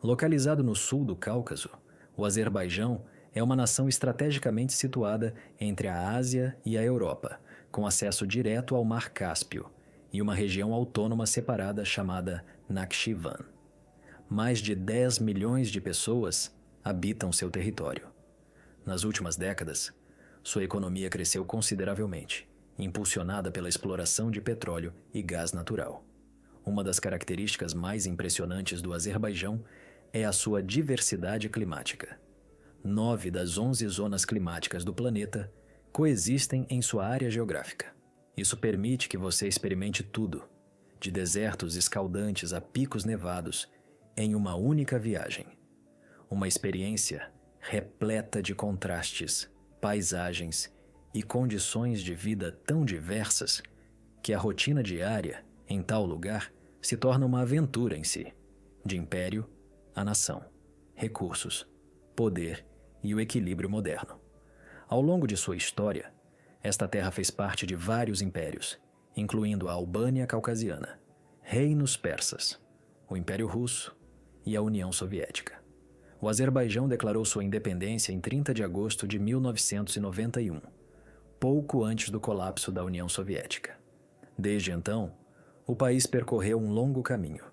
Localizado no sul do Cáucaso, o Azerbaijão é uma nação estrategicamente situada entre a Ásia e a Europa, com acesso direto ao Mar Cáspio e uma região autônoma separada chamada Nakhchivan. Mais de 10 milhões de pessoas habitam seu território. Nas últimas décadas, sua economia cresceu consideravelmente, impulsionada pela exploração de petróleo e gás natural. Uma das características mais impressionantes do Azerbaijão é a sua diversidade climática. 9 das 11 zonas climáticas do planeta coexistem em sua área geográfica. Isso permite que você experimente tudo, de desertos escaldantes a picos nevados, em uma única viagem. Uma experiência repleta de contrastes, paisagens e condições de vida tão diversas que a rotina diária, em tal lugar, se torna uma aventura em si, de império a nação, recursos, poder e o equilíbrio moderno. Ao longo de sua história, esta terra fez parte de vários impérios, incluindo a Albânia Caucasiana, reinos persas, o Império Russo e a União Soviética. O Azerbaijão declarou sua independência em 30 de agosto de 1991, pouco antes do colapso da União Soviética. Desde então, o país percorreu um longo caminho.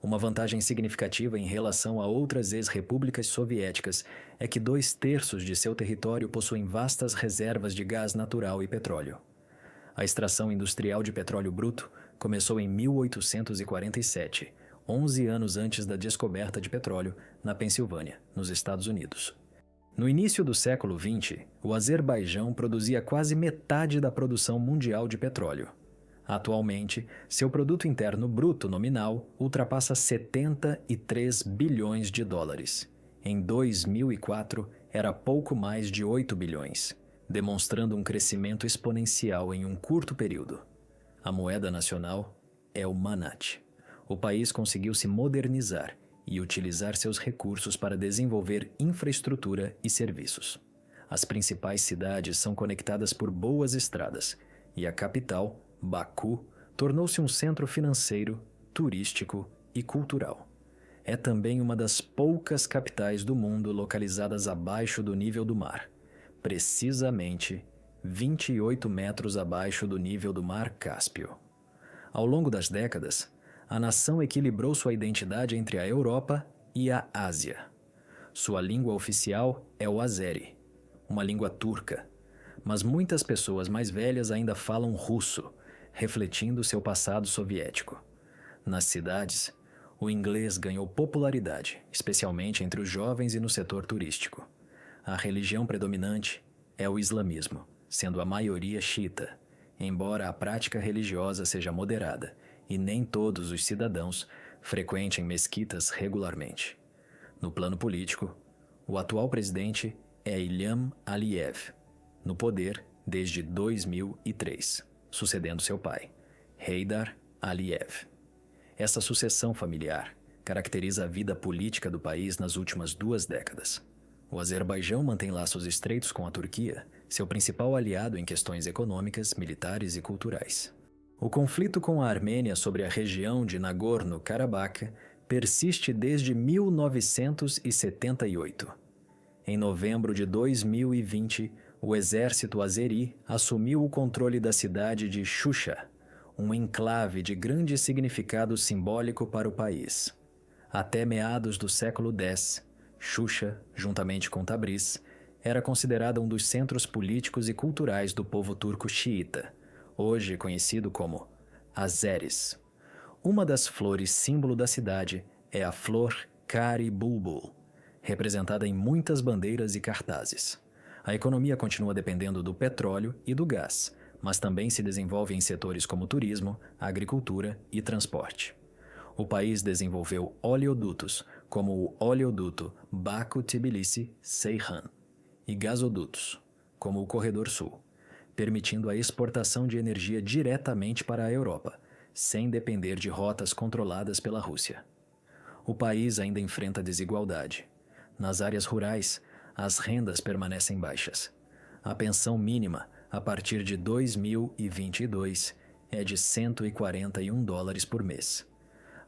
Uma vantagem significativa em relação a outras ex-repúblicas soviéticas é que 2/3 de seu território possuem vastas reservas de gás natural e petróleo. A extração industrial de petróleo bruto começou em 1847, 11 anos antes da descoberta de petróleo na Pensilvânia, nos Estados Unidos. No início do século XX, o Azerbaijão produzia quase metade da produção mundial de petróleo. Atualmente, seu produto interno bruto nominal ultrapassa 73 bilhões de dólares. Em 2004, era pouco mais de 8 bilhões, demonstrando um crescimento exponencial em um curto período. A moeda nacional é o manat. O país conseguiu se modernizar e utilizar seus recursos para desenvolver infraestrutura e serviços. As principais cidades são conectadas por boas estradas e a capital, Baku, tornou-se um centro financeiro, turístico e cultural. É também uma das poucas capitais do mundo localizadas abaixo do nível do mar, precisamente 28 metros abaixo do nível do Mar Cáspio. Ao longo das décadas, a nação equilibrou sua identidade entre a Europa e a Ásia. Sua língua oficial é o azeri, uma língua turca, mas muitas pessoas mais velhas ainda falam russo, refletindo seu passado soviético. Nas cidades, o inglês ganhou popularidade, especialmente entre os jovens e no setor turístico. A religião predominante é o islamismo, sendo a maioria xiita, embora a prática religiosa seja moderada e nem todos os cidadãos frequentem mesquitas regularmente. No plano político, o atual presidente é Ilham Aliyev, no poder desde 2003. Sucedendo seu pai, Heydar Aliyev. Essa sucessão familiar caracteriza a vida política do país nas últimas 2 décadas. O Azerbaijão mantém laços estreitos com a Turquia, seu principal aliado em questões econômicas, militares e culturais. O conflito com a Armênia sobre a região de Nagorno-Karabakh persiste desde 1978. Em novembro de 2020, o exército azeri assumiu o controle da cidade de Shusha, um enclave de grande significado simbólico para o país. Até meados do século X, Shusha, juntamente com Tabriz, era considerada um dos centros políticos e culturais do povo turco xiita, hoje conhecido como Azeris. Uma das flores símbolo da cidade é a flor Kari Bulbul, representada em muitas bandeiras e cartazes. A economia continua dependendo do petróleo e do gás, mas também se desenvolve em setores como turismo, agricultura e transporte. O país desenvolveu oleodutos, como o oleoduto Baku-Tbilisi-Ceyhan, e gasodutos, como o Corredor Sul, permitindo a exportação de energia diretamente para a Europa, sem depender de rotas controladas pela Rússia. O país ainda enfrenta desigualdade. Nas áreas rurais, as rendas permanecem baixas. A pensão mínima, a partir de 2022, é de $141 por mês.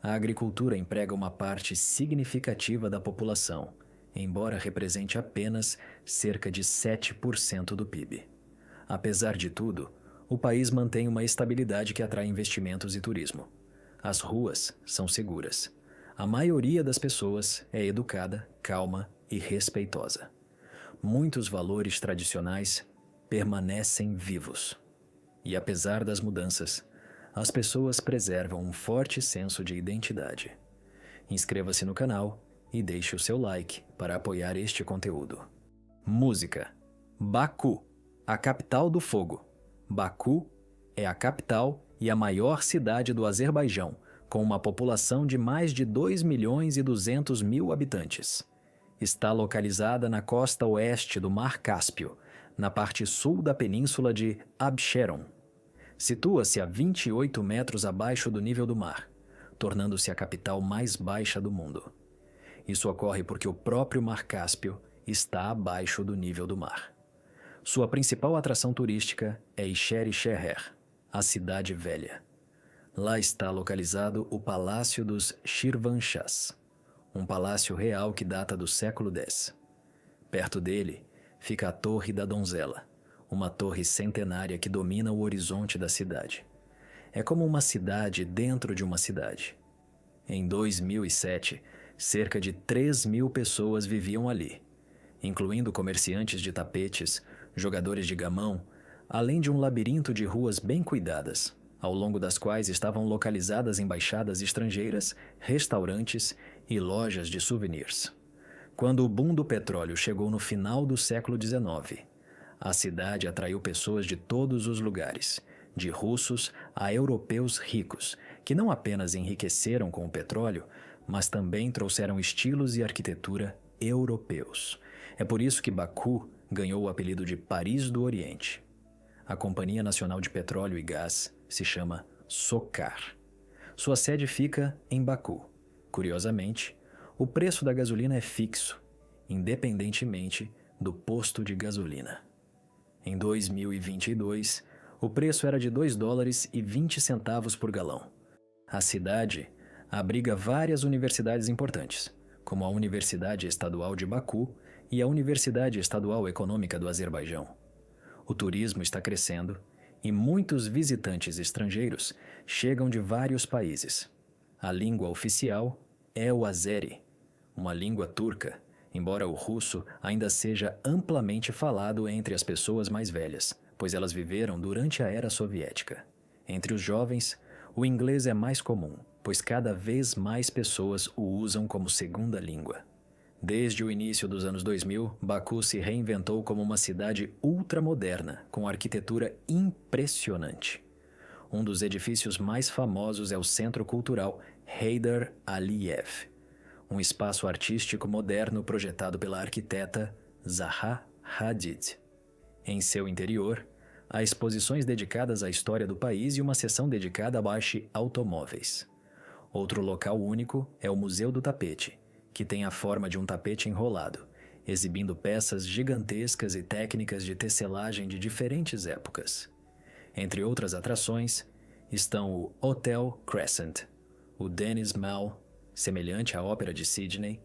A agricultura emprega uma parte significativa da população, embora represente apenas cerca de 7% do PIB. Apesar de tudo, o país mantém uma estabilidade que atrai investimentos e turismo. As ruas são seguras. A maioria das pessoas é educada, calma e respeitosa. Muitos valores tradicionais permanecem vivos. E apesar das mudanças, as pessoas preservam um forte senso de identidade. Inscreva-se no canal e deixe o seu like para apoiar este conteúdo. Música. Baku, a capital do fogo. Baku é a capital e a maior cidade do Azerbaijão, com uma população de mais de 2.200.000 habitantes. Está localizada na costa oeste do Mar Cáspio, na parte sul da península de Absheron. Situa-se a 28 metros abaixo do nível do mar, tornando-se a capital mais baixa do mundo. Isso ocorre porque o próprio Mar Cáspio está abaixo do nível do mar. Sua principal atração turística é Isheri-Sheher, a Cidade Velha. Lá está localizado o Palácio dos Shirvanshahs, um palácio real que data do século X. Perto dele fica a Torre da Donzela, uma torre centenária que domina o horizonte da cidade. É como uma cidade dentro de uma cidade. Em 2007, cerca de 3.000 pessoas viviam ali, incluindo comerciantes de tapetes, jogadores de gamão, além de um labirinto de ruas bem cuidadas, ao longo das quais estavam localizadas embaixadas estrangeiras, restaurantes e lojas de souvenirs. Quando o boom do petróleo chegou no final do século XIX, a cidade atraiu pessoas de todos os lugares, de russos a europeus ricos, que não apenas enriqueceram com o petróleo, mas também trouxeram estilos e arquitetura europeus. É por isso que Baku ganhou o apelido de Paris do Oriente. A Companhia Nacional de Petróleo e Gás se chama SOCAR. Sua sede fica em Baku. Curiosamente, o preço da gasolina é fixo, independentemente do posto de gasolina. Em 2022, o preço era de $2,20 por galão. A cidade abriga várias universidades importantes, como a Universidade Estadual de Baku e a Universidade Estadual Econômica do Azerbaijão. O turismo está crescendo e muitos visitantes estrangeiros chegam de vários países. A língua oficial é o azeri, uma língua turca, embora o russo ainda seja amplamente falado entre as pessoas mais velhas, pois elas viveram durante a era soviética. Entre os jovens, o inglês é mais comum, pois cada vez mais pessoas o usam como segunda língua. Desde o início dos anos 2000, Baku se reinventou como uma cidade ultramoderna, com arquitetura impressionante. Um dos edifícios mais famosos é o Centro Cultural Heydar Aliyev, um espaço artístico moderno projetado pela arquiteta Zaha Hadid. Em seu interior, há exposições dedicadas à história do país e uma seção dedicada a baixe automóveis. Outro local único é o Museu do Tapete, que tem a forma de um tapete enrolado, exibindo peças gigantescas e técnicas de tecelagem de diferentes épocas. Entre outras atrações, estão o Hotel Crescent, o Dennis Mall, semelhante à Ópera de Sydney,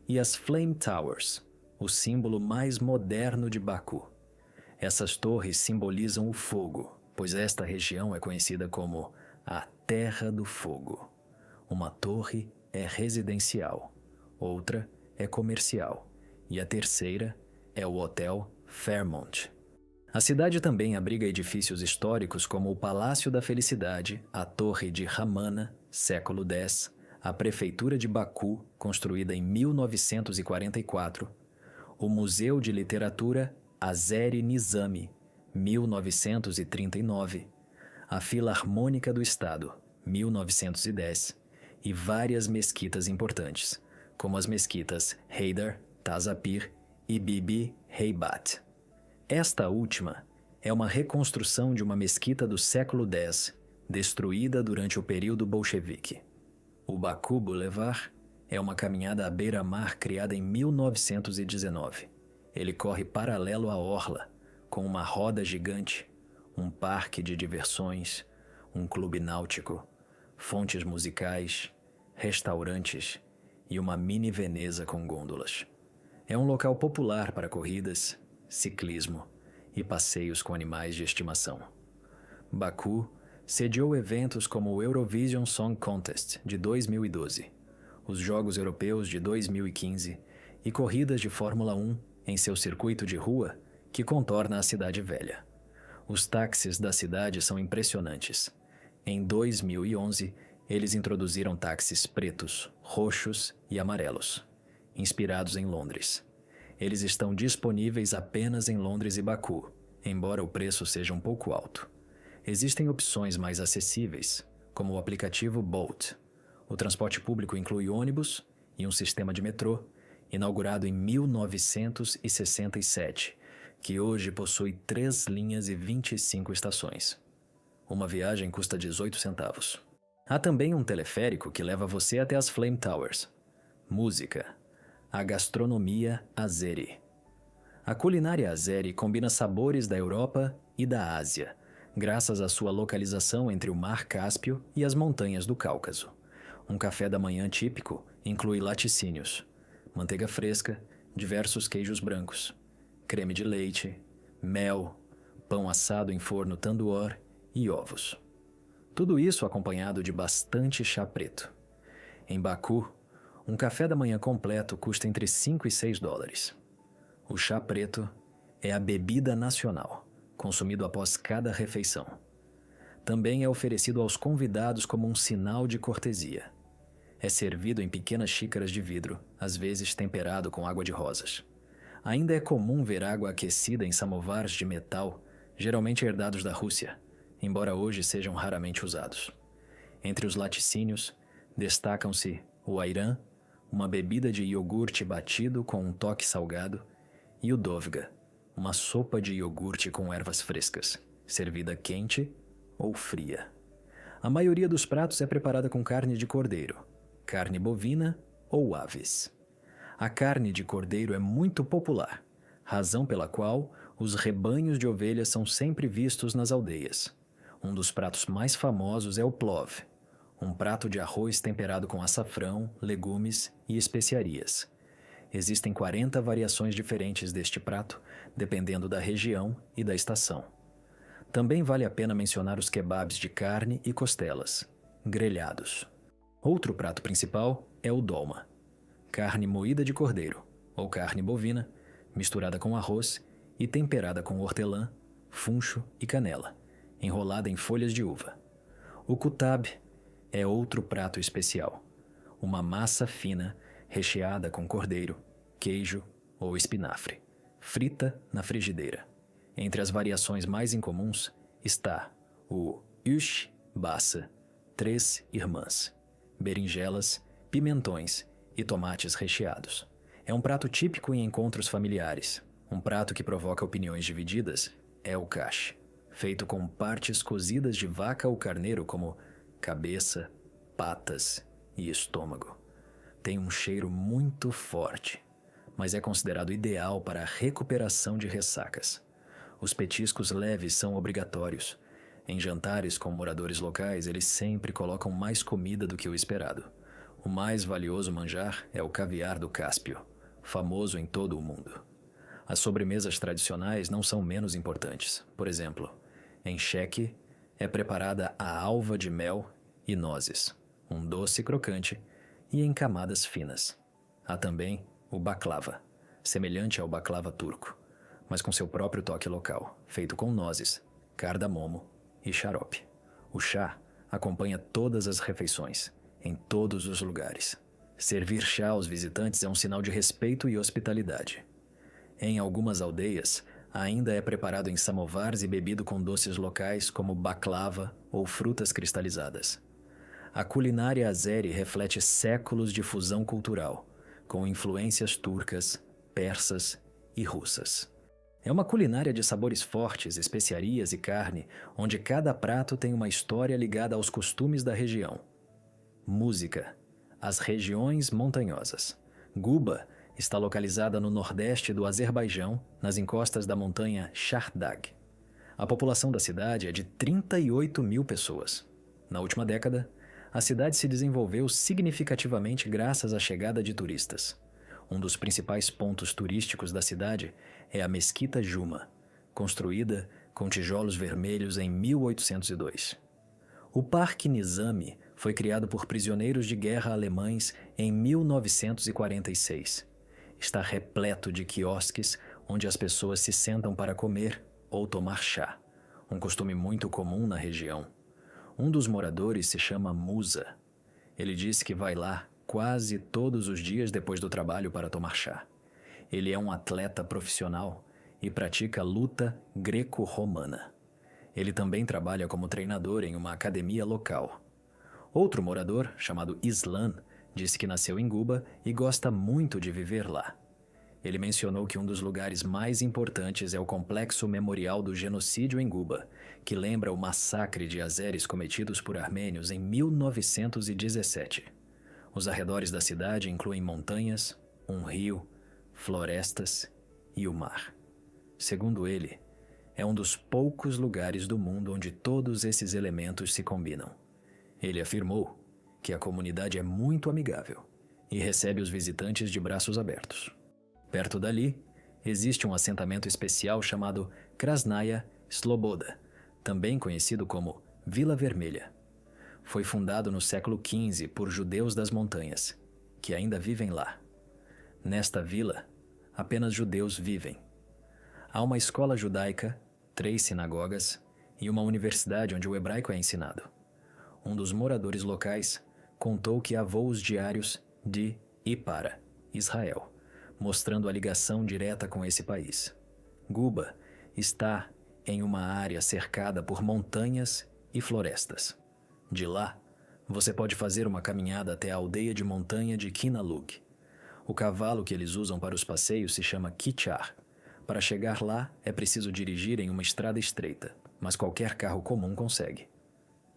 e as Flame Towers, o símbolo mais moderno de Baku. Essas torres simbolizam o fogo, pois esta região é conhecida como a Terra do Fogo. Uma torre é residencial, outra é comercial e a terceira é o Hotel Fairmont. A cidade também abriga edifícios históricos como o Palácio da Felicidade, a Torre de Ramana, século X, a Prefeitura de Baku, construída em 1944, o Museu de Literatura Azeri Nizami, 1939, a Filarmônica do Estado, 1910, e várias mesquitas importantes, como as mesquitas Heydar, Tazapir e Bibi Heibat. Esta última é uma reconstrução de uma mesquita do século X, destruída durante o período bolchevique. O Baku Boulevard é uma caminhada à beira-mar criada em 1919. Ele corre paralelo à orla, com uma roda gigante, um parque de diversões, um clube náutico, fontes musicais restaurantes e uma mini Veneza com gôndolas. É um local popular para corridas, ciclismo e passeios com animais de estimação. Baku sediou eventos como o Eurovision Song Contest de 2012, os Jogos Europeus de 2015 e corridas de Fórmula 1 em seu circuito de rua que contorna a cidade velha. Os táxis da cidade são impressionantes. Em 2011, eles introduziram táxis pretos, roxos e amarelos, inspirados em Londres. Eles estão disponíveis apenas em Londres e Baku, embora o preço seja um pouco alto. Existem opções mais acessíveis, como o aplicativo Bolt. O transporte público inclui ônibus e um sistema de metrô, inaugurado em 1967, que hoje possui 3 linhas e 25 estações. Uma viagem custa 18 centavos. Há também um teleférico que leva você até as Flame Towers. Música. A gastronomia azeri. A culinária azeri combina sabores da Europa e da Ásia, graças à sua localização entre o Mar Cáspio e as montanhas do Cáucaso. Um café da manhã típico inclui laticínios, manteiga fresca, diversos queijos brancos, creme de leite, mel, pão assado em forno tandoor e ovos. Tudo isso acompanhado de bastante chá preto. Em Baku, um café da manhã completo custa entre 5 e 6 dólares. O chá preto é a bebida nacional, consumido após cada refeição. Também é oferecido aos convidados como um sinal de cortesia. É servido em pequenas xícaras de vidro, às vezes temperado com água de rosas. Ainda é comum ver água aquecida em samovars de metal, geralmente herdados da Rússia, embora hoje sejam raramente usados. Entre os laticínios, destacam-se o ayran, uma bebida de iogurte batido com um toque salgado, e o dovga, uma sopa de iogurte com ervas frescas, servida quente ou fria. A maioria dos pratos é preparada com carne de cordeiro, carne bovina ou aves. A carne de cordeiro é muito popular, razão pela qual os rebanhos de ovelhas são sempre vistos nas aldeias. Um dos pratos mais famosos é o plov, um prato de arroz temperado com açafrão, legumes e especiarias. Existem 40 variações diferentes deste prato, dependendo da região e da estação. Também vale a pena mencionar os kebabs de carne e costelas, grelhados. Outro prato principal é o dolma, carne moída de cordeiro, ou carne bovina, misturada com arroz e temperada com hortelã, funcho e canela, enrolada em folhas de uva. O kutab é outro prato especial, uma massa fina recheada com cordeiro, queijo ou espinafre, frita na frigideira. Entre as variações mais incomuns está o ush bassa, 3 irmãs, berinjelas, pimentões e tomates recheados. É um prato típico em encontros familiares. Um prato que provoca opiniões divididas é o kash, feito com partes cozidas de vaca ou carneiro como cabeça, patas e estômago. Tem um cheiro muito forte, mas é considerado ideal para a recuperação de ressacas. Os petiscos leves são obrigatórios. Em jantares com moradores locais, eles sempre colocam mais comida do que o esperado. O mais valioso manjar é o caviar do Cáspio, famoso em todo o mundo. As sobremesas tradicionais não são menos importantes. Por exemplo, em Cheque é preparada a alva de mel e nozes, um doce crocante e em camadas finas. Há também o baklava, semelhante ao baklava turco, mas com seu próprio toque local, feito com nozes, cardamomo e xarope. O chá acompanha todas as refeições, em todos os lugares. Servir chá aos visitantes é um sinal de respeito e hospitalidade. Em algumas aldeias, ainda é preparado em samovars e bebido com doces locais como baklava ou frutas cristalizadas. A culinária azeri reflete séculos de fusão cultural, com influências turcas, persas e russas. É uma culinária de sabores fortes, especiarias e carne, onde cada prato tem uma história ligada aos costumes da região. Música. As regiões montanhosas. Guba está localizada no nordeste do Azerbaijão, nas encostas da montanha Shahdag. A população da cidade é de 38 mil pessoas. Na última década, A cidade se desenvolveu significativamente graças à chegada de turistas. Um dos principais pontos turísticos da cidade é a Mesquita Juma, construída com tijolos vermelhos em 1802. O Parque Nizami foi criado por prisioneiros de guerra alemães em 1946. Está repleto de quiosques onde as pessoas se sentam para comer ou tomar chá, um costume muito comum na região. Um dos moradores se chama Musa. Ele disse que vai lá quase todos os dias depois do trabalho para tomar chá. Ele é um atleta profissional e pratica luta greco-romana. Ele também trabalha como treinador em uma academia local. Outro morador, chamado Islan, disse que nasceu em Guba e gosta muito de viver lá. Ele mencionou que um dos lugares mais importantes é o Complexo Memorial do Genocídio em Guba, que lembra o massacre de azeres cometidos por armênios em 1917. Os arredores da cidade incluem montanhas, um rio, florestas e o mar. Segundo ele, é um dos poucos lugares do mundo onde todos esses elementos se combinam. Ele afirmou que a comunidade é muito amigável e recebe os visitantes de braços abertos. Perto dali, existe um assentamento especial chamado Krasnaya Sloboda, também conhecido como Vila Vermelha. Foi fundado no século XV por judeus das montanhas, que ainda vivem lá. Nesta vila, apenas judeus vivem. Há uma escola judaica, 3 sinagogas e uma universidade onde o hebraico é ensinado. Um dos moradores locais contou que há voos diários de e para Israel, mostrando a ligação direta com esse país. Guba está em uma área cercada por montanhas e florestas. De lá, você pode fazer uma caminhada até a aldeia de montanha de Kinalug. O cavalo que eles usam para os passeios se chama Kichar. Para chegar lá, é preciso dirigir em uma estrada estreita, mas qualquer carro comum consegue.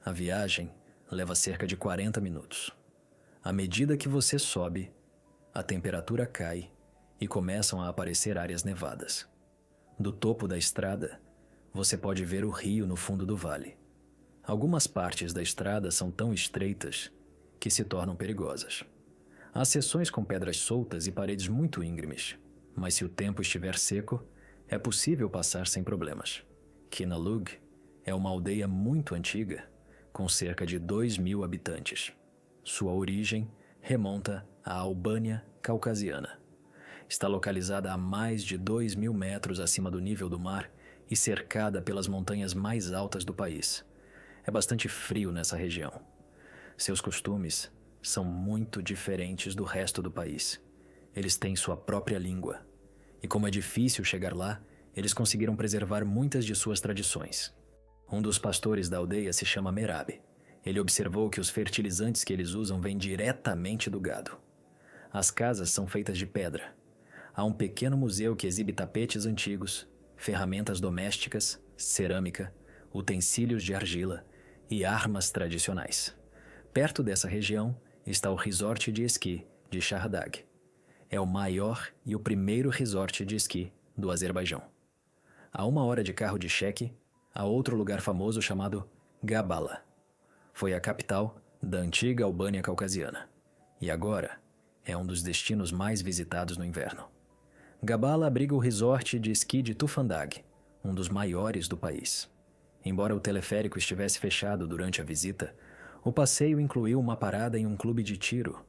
A viagem leva cerca de 40 minutos. À medida que você sobe, a temperatura cai e começam a aparecer áreas nevadas. Do topo da estrada, você pode ver o rio no fundo do vale. Algumas partes da estrada são tão estreitas que se tornam perigosas. Há seções com pedras soltas e paredes muito íngremes, mas se o tempo estiver seco, é possível passar sem problemas. Kinalug é uma aldeia muito antiga, com cerca de 2.000 habitantes. Sua origem remonta à Albânia caucasiana. Está localizada a mais de 2.000 metros acima do nível do mar e cercada pelas montanhas mais altas do país. É bastante frio nessa região. Seus costumes são muito diferentes do resto do país. Eles têm sua própria língua. E como é difícil chegar lá, eles conseguiram preservar muitas de suas tradições. Um dos pastores da aldeia se chama Merab. Ele observou que os fertilizantes que eles usam vêm diretamente do gado. As casas são feitas de pedra. Há um pequeno museu que exibe tapetes antigos, ferramentas domésticas, cerâmica, utensílios de argila e armas tradicionais. Perto dessa região está o resort de esqui de Shahdag. É o maior e o primeiro resort de esqui do Azerbaijão. A 1 hora de carro de Sheki, há outro lugar famoso chamado Gabala. Foi a capital da antiga Albânia caucasiana e agora é um dos destinos mais visitados no inverno. Gabala abriga o resort de esqui de Tufandag, um dos maiores do país. Embora o teleférico estivesse fechado durante a visita, o passeio incluiu uma parada em um clube de tiro.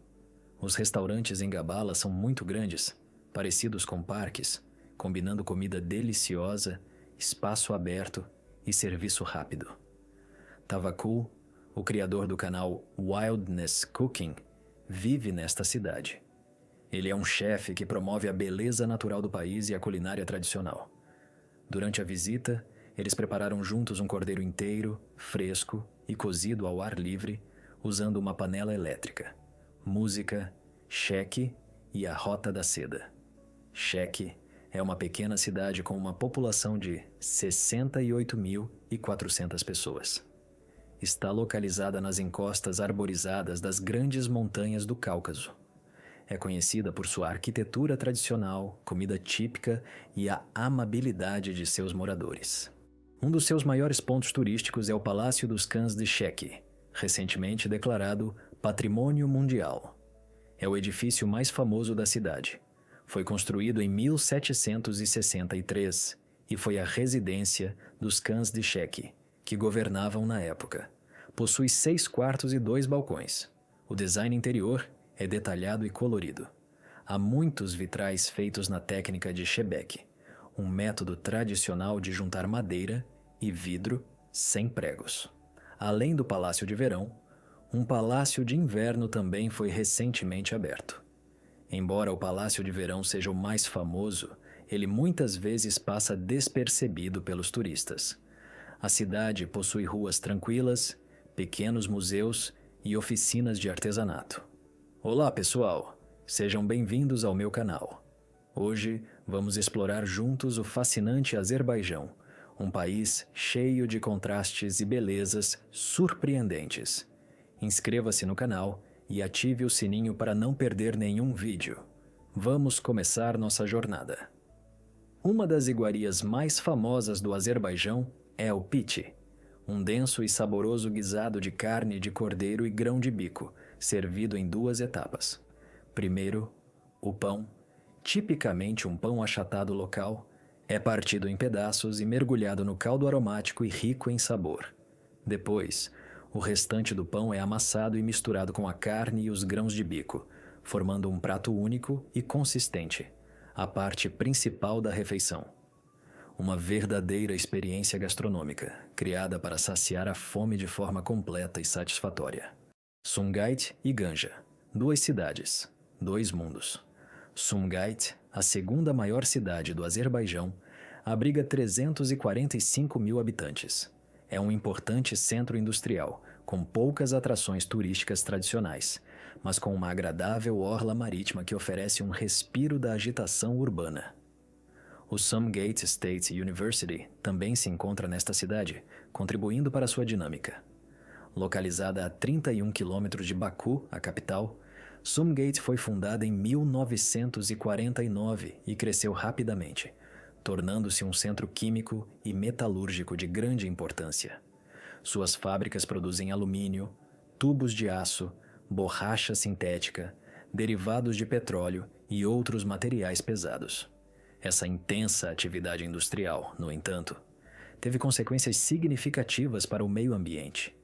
Os restaurantes em Gabala são muito grandes, parecidos com parques, combinando comida deliciosa, espaço aberto e serviço rápido. Tavakul, o criador do canal Wildness Cooking, vive nesta cidade. Ele é um chefe que promove a beleza natural do país e a culinária tradicional. Durante a visita, eles prepararam juntos um cordeiro inteiro, fresco e cozido ao ar livre, usando uma panela elétrica, música, Sheki e a Rota da Seda. Sheki é uma pequena cidade com uma população de 68.400 pessoas. Está localizada nas encostas arborizadas das grandes montanhas do Cáucaso. É conhecida por sua arquitetura tradicional, comida típica e a amabilidade de seus moradores. Um dos seus maiores pontos turísticos é o Palácio dos Cães de Sheki, recentemente declarado Patrimônio Mundial. É o edifício mais famoso da cidade. Foi construído em 1763 e foi a residência dos Khans de Sheq, que governavam na época. Possui 6 quartos e 2 balcões. O design interior é detalhado e colorido. Há muitos vitrais feitos na técnica de Shebeck, um método tradicional de juntar madeira e vidro sem pregos. Além do Palácio de Verão, um palácio de inverno também foi recentemente aberto. Embora o Palácio de Verão seja o mais famoso, ele muitas vezes passa despercebido pelos turistas. A cidade possui ruas tranquilas, pequenos museus e oficinas de artesanato. Olá, pessoal! Sejam bem-vindos ao meu canal. Hoje vamos explorar juntos o fascinante Azerbaijão, um país cheio de contrastes e belezas surpreendentes. Inscreva-se no canal e ative o sininho para não perder nenhum vídeo. Vamos começar nossa jornada. Uma das iguarias mais famosas do Azerbaijão é o piti, um denso e saboroso guisado de carne de cordeiro e grão de bico, servido em 2 etapas. Primeiro, o pão, tipicamente um pão achatado local, é partido em pedaços e mergulhado no caldo aromático e rico em sabor. Depois, o restante do pão é amassado e misturado com a carne e os grãos de bico, formando um prato único e consistente, a parte principal da refeição. Uma verdadeira experiência gastronômica, criada para saciar a fome de forma completa e satisfatória. Sumgait e Ganja, 2 cidades, 2 mundos. Sumgait, a segunda maior cidade do Azerbaijão, abriga 345 mil habitantes. É um importante centro industrial, com poucas atrações turísticas tradicionais, mas com uma agradável orla marítima que oferece um respiro da agitação urbana. O Sumgait State University também se encontra nesta cidade, contribuindo para sua dinâmica. Localizada a 31 quilômetros de Baku, a capital, Sumgait foi fundada em 1949 e cresceu rapidamente, tornando-se um centro químico e metalúrgico de grande importância. Suas fábricas produzem alumínio, tubos de aço, borracha sintética, derivados de petróleo e outros materiais pesados. Essa intensa atividade industrial, no entanto, teve consequências significativas para o meio ambiente.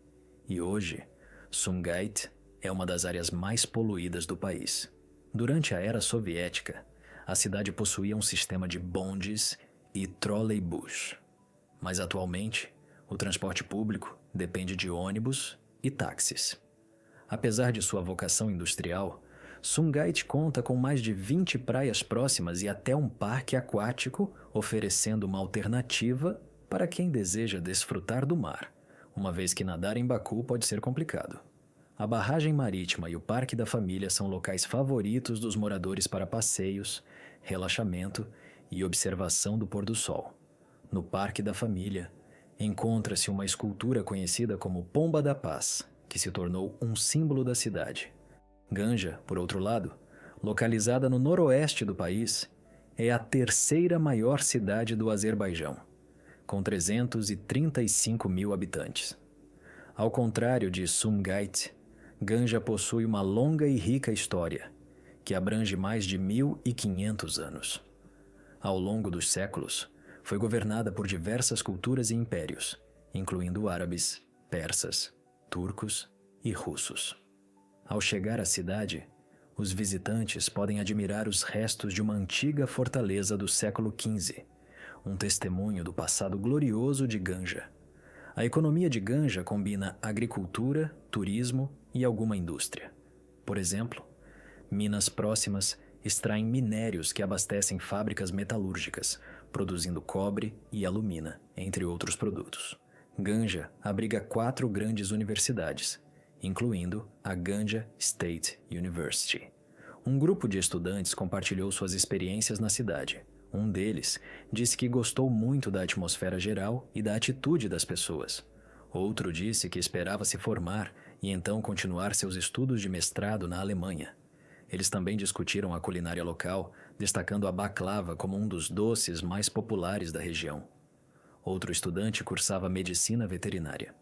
E hoje, Sumgait é uma das áreas mais poluídas do país. Durante a era soviética, a cidade possuía um sistema de bondes e trolleybus. Mas atualmente, o transporte público depende de ônibus e táxis. Apesar de sua vocação industrial, Sumgait conta com mais de 20 praias próximas e até um parque aquático, oferecendo uma alternativa para quem deseja desfrutar do mar, uma vez que nadar em Baku pode ser complicado. A barragem marítima e o Parque da Família são locais favoritos dos moradores para passeios, relaxamento e observação do pôr do sol. No Parque da Família, encontra-se uma escultura conhecida como Pomba da Paz, que se tornou um símbolo da cidade. Ganja, por outro lado, localizada no noroeste do país, é a 3ª maior cidade do Azerbaijão, com 335 mil habitantes. Ao contrário de Sumgait, Ganja possui uma longa e rica história, que abrange mais de 1.500 anos. Ao longo dos séculos, foi governada por diversas culturas e impérios, incluindo árabes, persas, turcos e russos. Ao chegar à cidade, os visitantes podem admirar os restos de uma antiga fortaleza do século XV, um testemunho do passado glorioso de Ganja. A economia de Ganja combina agricultura, turismo e alguma indústria. Por exemplo, minas próximas extraem minérios que abastecem fábricas metalúrgicas, produzindo cobre e alumina, entre outros produtos. Ganja abriga 4 grandes universidades, incluindo a Ganja State University. Um grupo de estudantes compartilhou suas experiências na cidade. Um deles disse que gostou muito da atmosfera geral e da atitude das pessoas. Outro disse que esperava se formar e então continuar seus estudos de mestrado na Alemanha. Eles também discutiram a culinária local, destacando a baklava como um dos doces mais populares da região. Outro estudante cursava medicina veterinária.